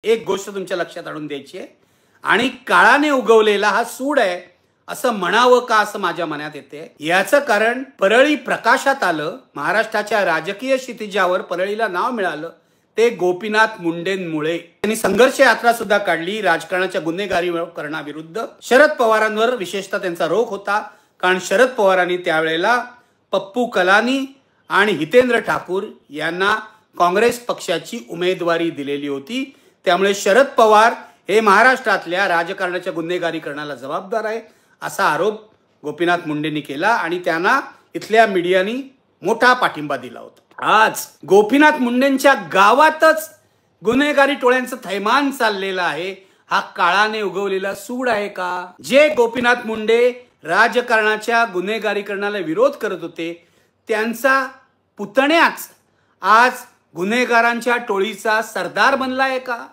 एक गोष्ट तुमच्या लक्षात आणून द्यायची आहे आणि काळाने उगवलेला हा सूड आहे असं म्हणावं का असं माझ्या मनात येते। याचं कारण परळी प्रकाशात आलं, महाराष्ट्राच्या राजकीय क्षितिजावर परळीला नाव मिळालं ते गोपीनाथ मुंडेंमुळे। त्यांनी संघर्ष यात्रा सुद्धा काढली राजकारणाच्या गुन्हेगारीकरणाविरुद्ध। शरद पवारांवर विशेषतः त्यांचा रोख होता, कारण शरद पवारांनी त्यावेळेला पप्पू कलानी आणि हितेंद्र ठाकूर यांना काँग्रेस पक्षाची उमेदवारी दिलेली होती। त्यामुळे शरद पवार हे महाराष्ट्रातल्या राजकारणाच्या गुन्हेगारीकरणाला जबाबदार आहे असा आरोप गोपीनाथ मुंडेंनी केला आणि त्यांना इथल्या मीडियानी मोठा पाठिंबा दिला होता। आज गोपीनाथ मुंडेंच्या गावातच गुन्हेगारी टोळ्यांचं थैमान चाललेलं आहे। हा काळाने उगवलेला सूड आहे का? जे गोपीनाथ मुंडे राजकारणाच्या गुन्हेगारीकरणाला विरोध करत होते त्यांचा पुतण्याच आज गुन्हेगारांच्या टोळीचा सरदार बनलाय का?